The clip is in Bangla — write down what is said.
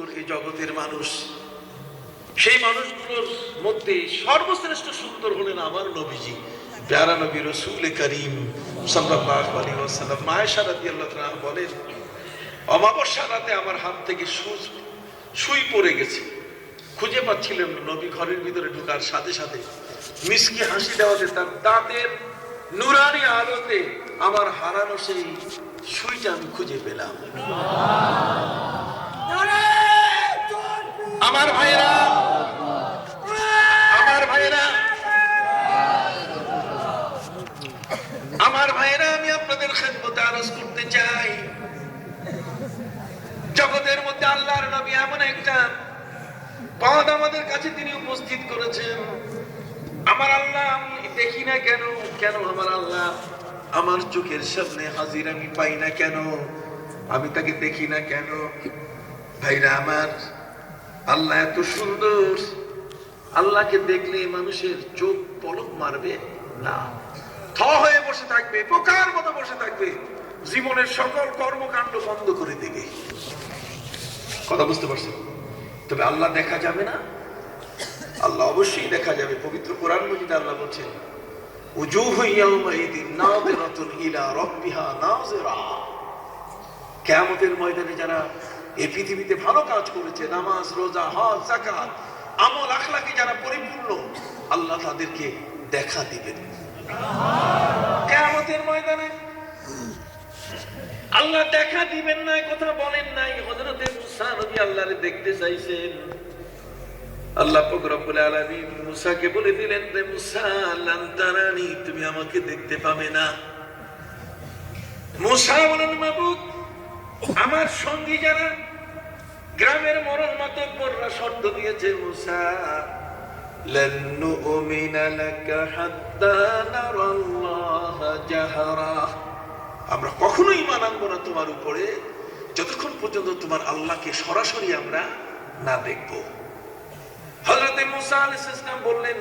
সুন্দর এই জগতের মানুষ, সেই মানুষগুলোর মধ্যে সর্বশ্রেষ্ঠ সুন্দর হলেন আমার নবীজি, প্যারা নবী রাসূল করিম সাল্লাল্লাহু আলাইহি ওয়াসাল্লাম। আয়েশা রাদিয়াল্লাহু তাআলা বলেন, অমাবস্যা রাতে আমার হাত থেকে সুই পড়ে গেছে, খুঁজে পাচ্ছিলেন না। নবী ঘরের ভিতরে ঢোকার সাথে সাথে মিষ্টি হাসি দেওয়াতে তার দাঁতের নুরানি আলোতে আমার হারানো সেই সুইটা আমি খুঁজে পেলাম। আমার ভাইরা, আমার ভাইরা, আমার ভাইরা, আমি আপনাদের খেদমতে আরজ করতে চাই, জগতের মধ্যে আল্লাহর নবী এমন একটা পদ আমাদের কাছে তিনি উপস্থিত করেছেন। আমার আল্লাহ আমি দেখি না কেন, কেন আমার আল্লাহ আমার চোখের সামনে হাজির আমি পাই না কেন, আমি তাকে দেখি না কেন? ভাইরা আমার, আল্লাহ এত সুন্দর, আল্লাহকে দেখলে মানুষের চোখ পলক মারবে না, থ হয়ে বসে থাকবে, পোকার মতো বসে থাকবে, জীবনের সকল কর্মকাণ্ড বন্ধ করে দেবে। কথা বুঝতে পারছেন? তবে আল্লাহ দেখা যাবে না? আল্লাহ অবশ্যই দেখা যাবে। পবিত্র কোরআন মাজিদে আল্লাহ বলছেন, উজুহু ইয়াওমাইদিন নাযিরাতুন ইলা রাব্বিহা নাযিরা। কিয়ামতের ময়দানে যারা এই পৃথিবীতে ভালো কাজ করেছে, নামাজ, রোজা, হজ, যাকাত, আমল আখলাকে যারা পরিপূর্ণ, আল্লাহ তাদেরকে দেখা দিবেন কিয়ামতের ময়দানে। আল্লাহ দেখা দিবেন না কথা বলেন নাই। হযরতে মুসা নবী আল্লাহরে দেখতে চাইছেন, আল্লাহ পাক রব্বুল আলামিন মুসাকে বলে দিলেন, রে মুসা, লান তারানি, তুমি আমাকে দেখতে পাবে না। মুসা বলেন, মাবুদ, আমার সঙ্গী যারা গ্রামের মরণ মাতব্বররা শর্ত দিয়েছে, মুসা, লান নুমিনা লাকা হাত্তা নারাল্লাহ জাহরা, আমরা কখনোই ঈমান আনবো না তোমার উপরে যতক্ষণ পর্যন্ত তোমার আল্লাহকে সরাসরি আমরা না দেখবো। হযরতে মুসা আলাইহিস সালাম বললেন,